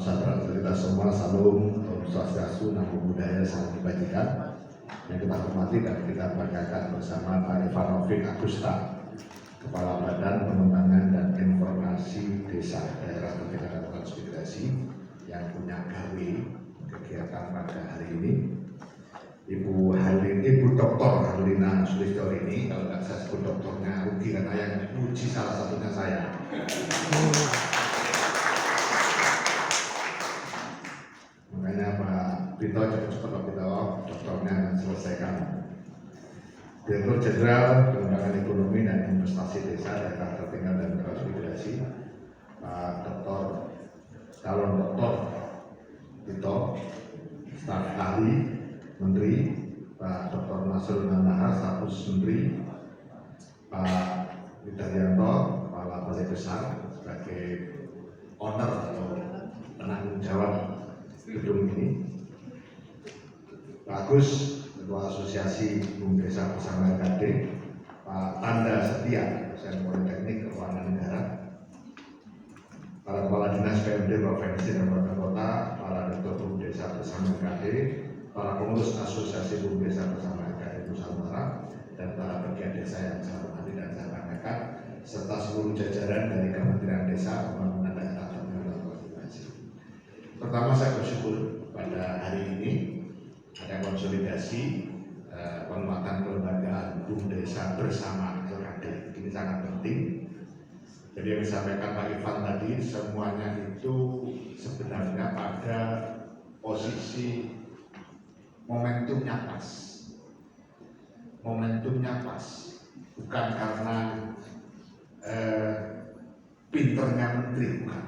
saudara kita semua, salam, Om Swastiastu, Namo Buddhaya, salam kebajikan. Yang kita hormati dan kita banggakan bersama Pak Ivanovic Agusta, Kepala Badan Pengembangan dan Informasi Desa Daerah Tingkatan Transmigrasi yang punya gawe kegiatan pada hari ini. Ibu Dr. Harlina Sulistorini, kalau nggak saya sebut dokternya rugi karena yang uji salah satunya saya. Makanya Pak Bito cepat-cepat Pak Bito, dokternya akan selesaikan. Direktur Jenderal Pengembangan Ekonomi dan Investasi Desa Daerah Tertinggal dan Transmigrasi, Pak Dr. Calon Dr. Bito, staf ahli Menteri, Pak Dr. Nasrul Nahar, stafus Menteri, Pak Widaryanto, Kepala Balai Besar sebagai owner atau penanggung jawab gedung ini, Pak Agus, Ketua Asosiasi Bum Desa Bersama LKD, Pak Tanda Setia, dosen Politeknik Keuangan Negara, para Kepala Dinas PMD Provinsi dan Kabupaten Kota, para Direktur Bum Desa Bersama LKD, para pengurus Asosiasi Bum Desa Bersama LKD Nusantara, dan para pegiat desa yang saya hormati dan saya banggakan, serta seluruh jajaran dari Kementerian Desa, Pembangunan Daerah dan Transmigrasi. Pertama, saya bersyukur pada hari ini ada konsolidasi penguatan kelembagaan Bum Desa Bersama LKD. Ini sangat penting. Jadi yang disampaikan Pak Ivan tadi, semuanya itu sebenarnya pada posisi momentumnya pas. Momentumnya pas, bukan karena pinternya menteri, bukan.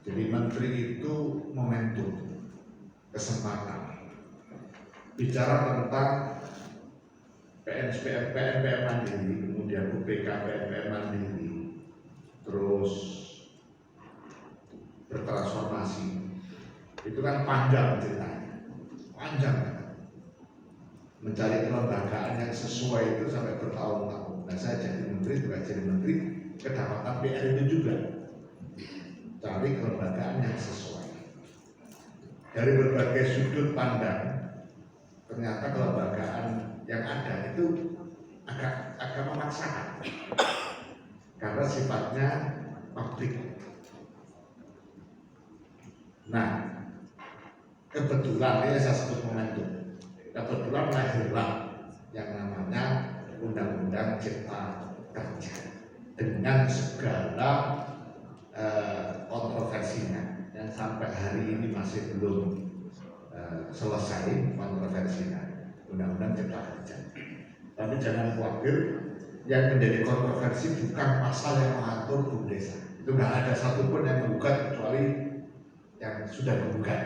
Jadi menteri itu momentum, kesempatan. Bicara tentang PNPM mandiri, kemudian UPK PNPM mandiri, terus bertransformasi, itu kan panjang ceritanya, panjang. Mencari kelembagaan yang sesuai itu sampai bertahun-tahun. Nah, saya jadi menteri juga jadi menteri, kedapatan PR itu juga cari kelembagaan yang sesuai. Dari berbagai sudut pandang, ternyata kelembagaan yang ada itu agak memaksakan karena sifatnya pabrik. Nah, kebetulan ini saya sebut momentum. Kebetulan lahirlah yang namanya Undang-Undang Cipta Kerja dengan segala kontroversinya yang sampai hari ini masih belum selesai kontroversinya, Undang-Undang Cipta Kerja. Tapi jangan khawatir, yang menjadi kontroversi bukan pasal yang mengatur Bum Desa. Itu nggak ada satupun yang menggugat kecuali yang sudah menggugat.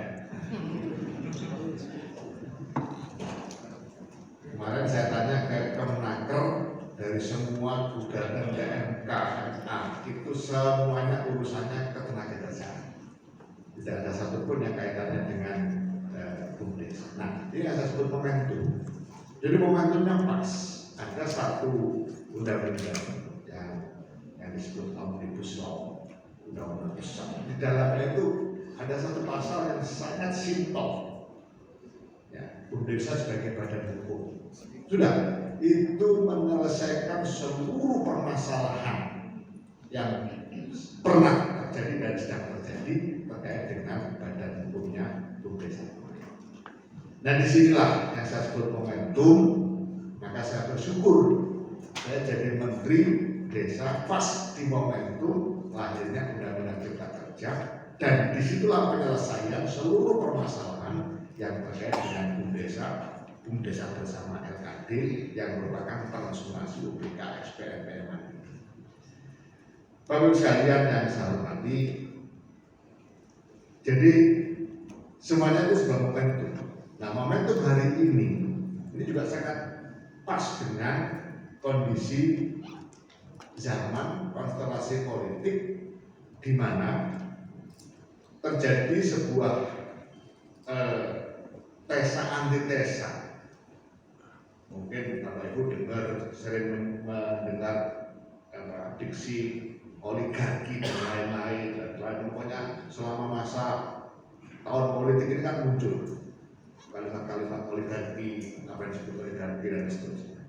Kemarin saya tanya ke Kemenaker, dari semua gugatan ke MK, MA, itu semuanya urusannya ketenagakerjaan. Tidak ada satupun yang kaitannya dengan Bum Desa. Nah, ini yang saya sebut momentum. Jadi momentumnya pas. Ada satu undang-undang yang disebut Omnibus Law, undang-undang besar. Di dalamnya itu ada satu pasal yang sangat simpel. Ya, Bum Desa sebagai badan hukum. Sudah, itu menyelesaikan seluruh permasalahan yang pernah terjadi dan sedang terjadi terkait dengan badan hukumnya Bum Desa. Nah, disinilah yang saya sebut momentum. Maka saya bersyukur saya jadi Menteri Desa pas di momentum lahirnya Undang-Undang Cipta Kerja, dan disitulah penyelesaian seluruh permasalahan yang terkait dengan Bum Desa Bersama LKD yang merupakan transformasi UPK SPNPM. Bapak sekalian yang saya hormati, jadi semuanya itu sebuah momentum. Nah, momentum hari ini juga sangat pas dengan kondisi zaman konstelasi politik di mana terjadi sebuah tesa antitesa. Mungkin Bapak Ibu sering mendengar diksi oligarki dan lain-lain, dan pokoknya selama masa tahun politik ini kan muncul kalimat-kalimat oligarki, apa yang disebut oligarki dan seterusnya.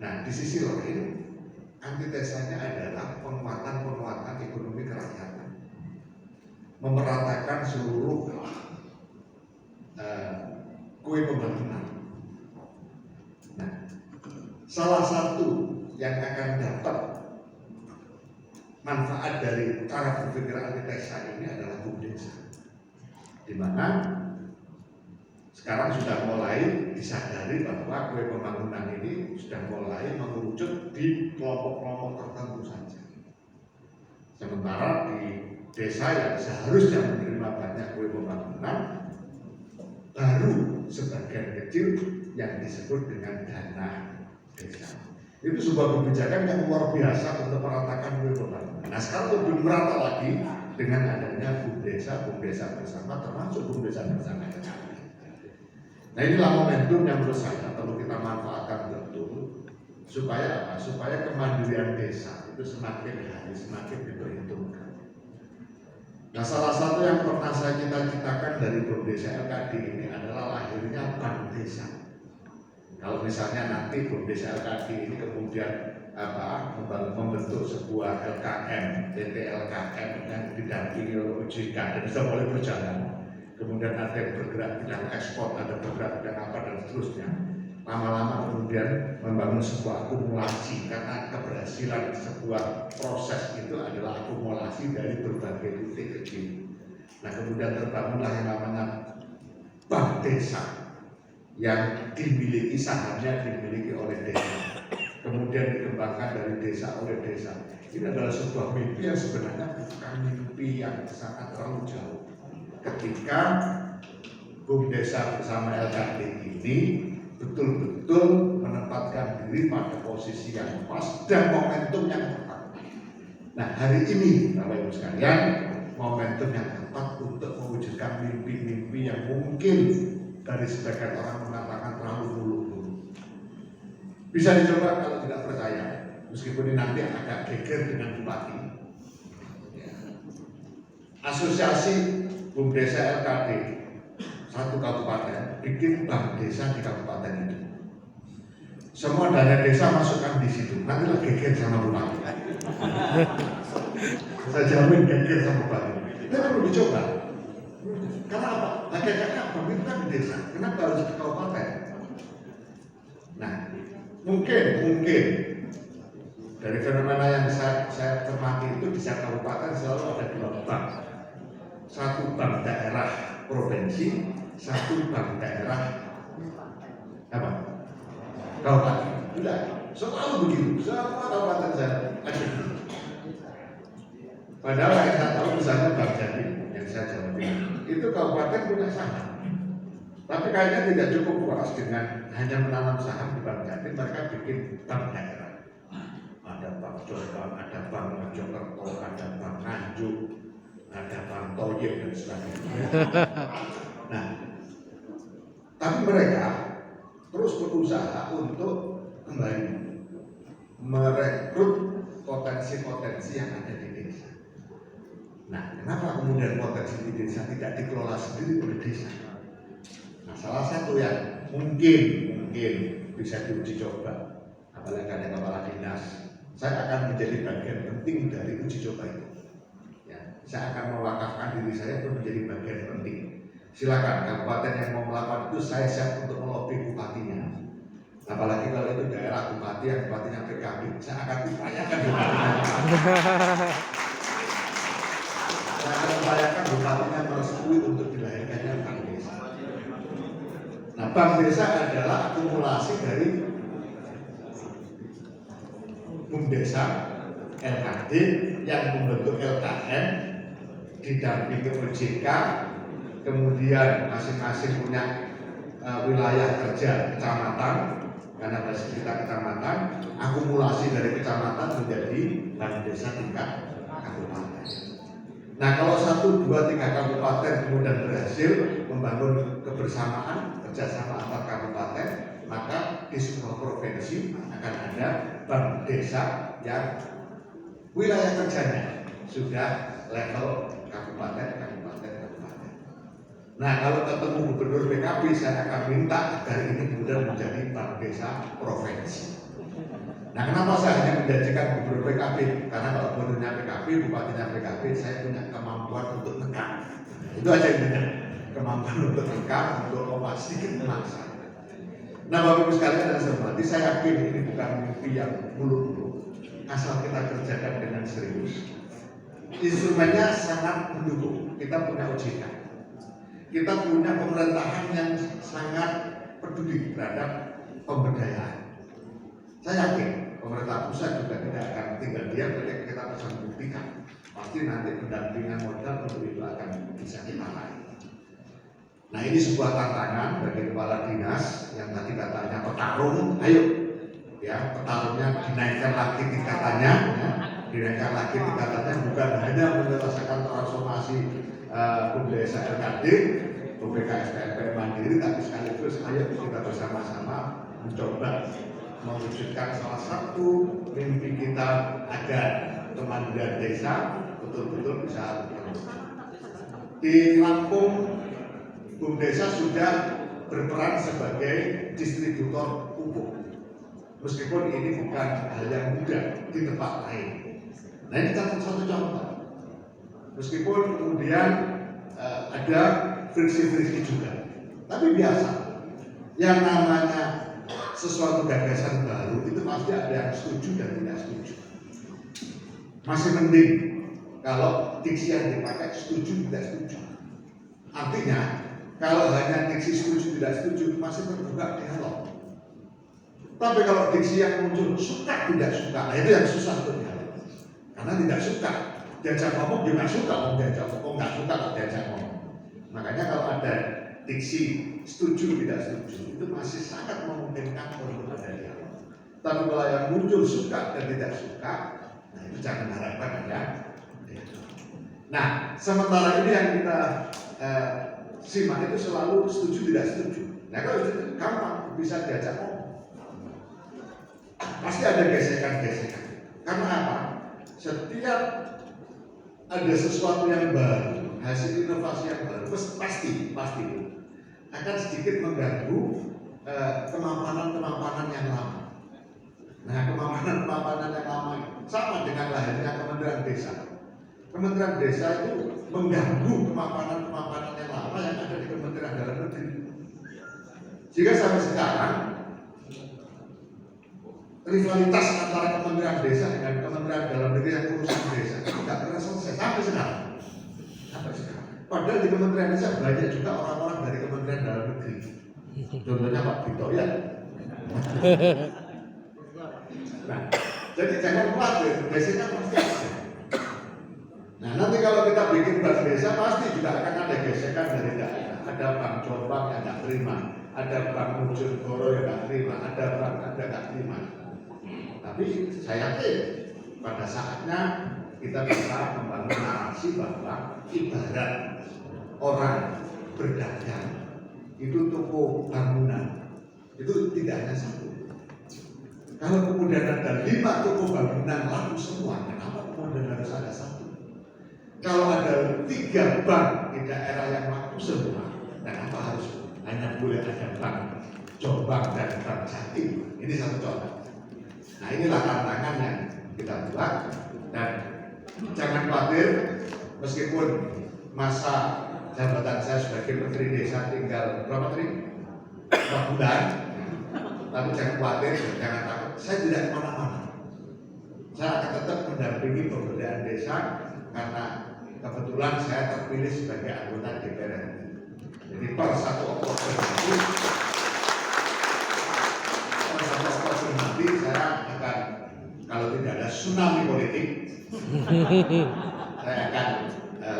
Nah, di sisi lain, antitesanya adalah penguatan ekonomi kerakyatan, memeratakan seluruh kue pembangunan. Nah, salah satu yang akan dapat manfaat dari cara berpikir antitesa ini adalah BUMDESA, di mana sekarang sudah mulai disadari bahwa kue pembangunan ini sudah mulai mengerucut di kelompok-kelompok tertentu saja. Sementara di desa yang seharusnya menerima banyak kue pembangunan, baru sebagian kecil yang disebut dengan dana desa. Itu sebuah kebijakan yang luar biasa untuk meratakan kue pembangunan. Nah, sekarang lebih merata lagi dengan adanya BUMDESA bersama, termasuk BUMDESA bersama. Nah, inilah momentum yang menurut saya perlu kita manfaatkan betul supaya apa? Supaya kemandirian desa itu semakin hari semakin diperhitungkan. Nah, salah satu yang pernah saya cita-citakan dari BUMDESA LKD ini adalah lahirnya bank desa. Kalau misalnya nanti BUMDESA LKD ini kemudian membentuk sebuah LKM, PT LKM yang didampingi oleh OJK dan bisa mulai berjalan. Kemudian ada yang bergerak bidang ekspor, ada bergerak bidang apa dan seterusnya. Lama-lama kemudian membangun sebuah akumulasi, karena keberhasilan sebuah proses itu adalah akumulasi dari berbagai titik kecil. Nah, kemudian terbangunlah yang namanya bank desa yang dimiliki, sahamnya dimiliki oleh desa, kemudian dikembangkan dari desa oleh desa. Ini adalah sebuah mimpi yang sebenarnya bukan mimpi yang sangat terlalu jauh. Ketika BUMDESA bersama LKD ini betul-betul menempatkan diri pada posisi yang pas dan momentum yang tepat. Nah, hari ini Bapak Ibu sekalian, momentum yang tepat untuk mewujudkan mimpi-mimpi yang mungkin dari sebagian orang mengatakan terlalu muluk-muluk. Bisa dicoba kalau tidak percaya, meskipun ini nanti agak geger dengan bupati. Asosiasi BUMDESA LKD satu kabupaten bikin bank desa di kabupaten itu. Semua dana desa masukkan di situ. Nanti lah geger sama bupati. Saya jamin geger sama bupati. Itu perlu dicoba. Karena apa? Hakikatnya bank itu kan di desa. Kenapa harus di kabupaten? Nah, mungkin dari fenomena yang saya cermati itu di setiap kabupaten selalu ada dua bank. Satu bank daerah provinsi, satu bank daerah apa? Kabupaten. Sudah, selalu begitu. Semua kabupaten saya ada. Padahal yang saya tahu misalnya Bank Jatim yang saya jawabin itu kabupaten punya saham. Tapi kayaknya tidak cukup puas dengan hanya menanam saham di Bank Jatim, mereka bikin bank daerah. Ada Bank Jombang, ada Bank Mojokerto, ada Bank Nganjuk, ada Bank Toyib dan sebagainya. Nah, tapi mereka terus berusaha untuk kembali merekrut potensi-potensi yang ada di desa. Nah, kenapa kemudian potensi di desa tidak dikelola sendiri oleh desa? Nah, salah satu yang mungkin bisa diuji coba, apalagi ada kepala dinas, saya akan menjadi bagian penting dari uji coba itu. Saya akan mewakafkan diri saya untuk menjadi bagian penting. Silakan kabupaten yang mau melakukan itu, saya siap untuk melobi bupatinya. Apalagi kalau itu daerah bupati yang bupatinya PKB, saya akan upayakan bupatinya. Saya akan upayakan bupatinya merestui untuk dilahirkannya bank desa. Nah, bank desa adalah akumulasi dari BUMDESA LKD yang membentuk LKM didampingi OJK, kemudian masing-masing punya wilayah kerja kecamatan, karena basis kita kecamatan, akumulasi dari kecamatan menjadi bank desa tingkat kabupaten. Nah, kalau 1, 2, 3 kabupaten kemudian berhasil membangun kebersamaan, kerjasama antar kabupaten, maka di sebuah provinsi akan ada bank desa yang wilayah kerjanya sudah level kabupaten. Nah, kalau ketemu gubernur PKB, saya akan minta dari ini kemudian menjadi bank desa provinsi. Nah, kenapa saya hanya menjanjikan gubernur PKB? Karena kalau gubernurnya PKB, bupatinya PKB, saya punya kemampuan untuk tekan. Itu aja yang benar. Kemampuan untuk tekan, untuk sedikit memaksa. Nah, Bapak Ibu sekalian dan sahabat, saya yakin ini bukan mimpi yang muluk-muluk. Asal kita kerjakan dengan serius. Instrumennya sangat mendukung. Kita punya OJK. Kita punya pemerintahan yang sangat peduli terhadap pemberdayaan. Saya yakin pemerintah pusat juga tidak akan tinggal diam ketika kita bisa membuktikan. Pasti nanti pendampingan modal untuk itu akan bisa kita raih. Nah, ini sebuah tantangan bagi kepala dinas yang tadi katanya petarung. Ayo, ya petarungnya dinaikkan lagi tingkatannya, ya, dinaikkan lagi tingkatannya, bukan hanya menyelesaikan transformasi desa RKD, BPKSPMP mandiri, tapi sekaligus ayo kita bersama-sama mencoba mewujudkan salah satu mimpi kita agar kemandirian desa betul-betul bisa terwujud. Di Lampung, BUM Desa sudah berperan sebagai distributor pupuk. Meskipun ini bukan hal yang mudah di tempat lain. Nah, ini satu contoh. Meskipun kemudian ada friksi-friksi juga, tapi biasa. Yang namanya sesuatu gagasan baru itu pasti ada yang setuju dan tidak setuju. Masih mending kalau diksi yang dipakai setuju tidak setuju. Artinya kalau hanya diksi setuju tidak setuju masih terbuka dialog. Tapi kalau diksi yang muncul suka tidak suka, nah itu yang susah untuk dialog. Karena tidak suka. Diajak ngomong juga suka, diajak ngomong nggak suka kalau diajak ngomong. Makanya kalau ada diksi setuju tidak setuju itu masih sangat memungkinkan untuk ada dialog. Tapi kalau yang muncul suka dan tidak suka, nah itu jangan harapkan ada. Nah, sementara ini yang kita simak itu selalu setuju tidak setuju. Nah, kalau itu gampang bisa diajak ngomong. Pasti ada gesekan-gesekan. Karena apa? Setiap ada sesuatu yang baru, hasil inovasi yang baru, pasti akan sedikit mengganggu kemampanan yang lama. Nah, kemampanan yang lama sama dengan lahirnya Kementerian Desa. Kementerian Desa itu mengganggu kemampanan yang lama yang ada di Kementerian Dalam Negeri. Jika sampai sekarang rivalitas antara Kementerian Desa dengan Kementerian Dalam Negeri yang urusan desa tidak pernah selesai sampai sekarang. Padahal di Kementerian Desa banyak juga orang-orang dari Kementerian Dalam Negeri. Contohnya Pak Dito ya. Nah, jadi jangan khawatir, gesekan pasti ada. Nah, nanti kalau kita bikin bank desa pasti juga akan ada gesekan dari daerah. Ada Bank Jombang yang nggak terima, ada Bank Bojonegoro yang nggak terima, ada bank nggak terima. Tapi saya yakin pada saatnya kita bisa membangun narasi bahwa ibarat orang berdagang itu toko bangunan itu tidak hanya satu. Kalau kemudian ada 5 toko bangunan laku semua, kenapa kemudian harus ada satu? Kalau ada 3 bank di daerah yang laku semua, kenapa harus hanya boleh ada Bank Jombang dan Bank Jatim? Ini satu contoh. Nah, inilah tantangan yang kita buat, dan jangan khawatir meskipun masa jabatan saya sebagai Menteri Desa tinggal berapa tadi? 4 bulan. Tapi jangan khawatir, jangan takut. Saya tidak kemana-mana. Saya akan tetap mendampingi pemberdayaan desa karena kebetulan saya terpilih sebagai anggota DPR RI. Jadi per 1 Oktober nanti saya akan, kalau tidak ada tsunami politik, saya akan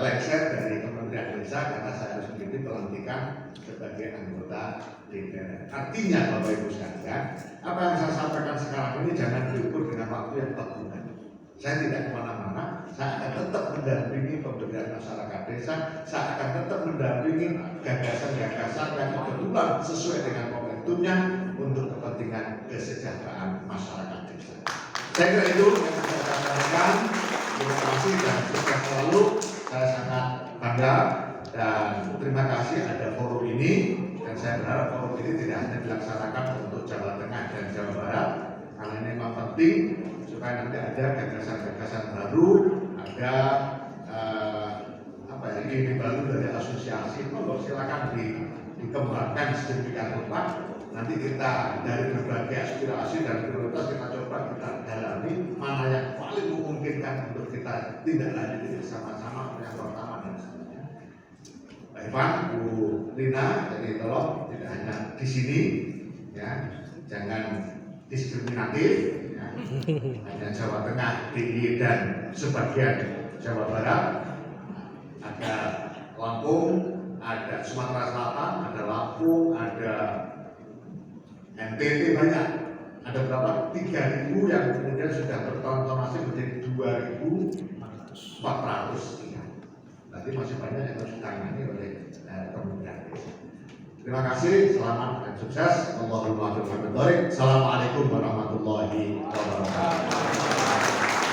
lengser dari Kementerian Desa karena saya harus mengikuti pelantikan sebagai anggota DPR. Artinya Bapak Ibu sekalian, apa yang saya sampaikan sekarang ini jangan diukur dengan waktu yang 4 bulan. Saya tidak kemana-mana, saya akan tetap mendampingi pemberdayaan masyarakat desa, saya akan tetap mendampingi gagasan-gagasan yang kebetulan sesuai dengan momentumnya untuk kepentingan kesejahteraan masyarakat desa. Saya kira itu yang saya sampaikan. Terima kasih dan sukses selalu. Saya sangat bangga dan terima kasih ada forum ini, dan saya berharap forum ini tidak hanya dilaksanakan untuk Jawa Tengah dan Jawa Barat, karena ini memang penting supaya nanti ada gagasan-gagasan baru, ada ide baru dari asosiasi. Kalau silakan dikembangkan sedemikian rupa. Nanti kita dari berbagai aspirasi dan prioritas kita coba kita dalami mana yang paling memungkinkan untuk kita tindak lanjuti bersama-sama, yang pertama dan seterusnya. Pak Ivan, Bu Lina, jadi tolong tidak hanya di sini, ya, jangan diskriminatif, ya. Hanya Jawa Tengah, DIY dan sebagian Jawa Barat, ada Lampung, ada Sumatera Selatan, ada Lampung, ada NTT banyak, ada berapa? 3.000 yang kemudian sudah bertransformasi menjadi 2.400 sekian. Berarti masih banyak yang harus ditangani oleh kementerian desa. Terima kasih, selamat dan sukses. Assalamualaikum warahmatullahi wabarakatuh.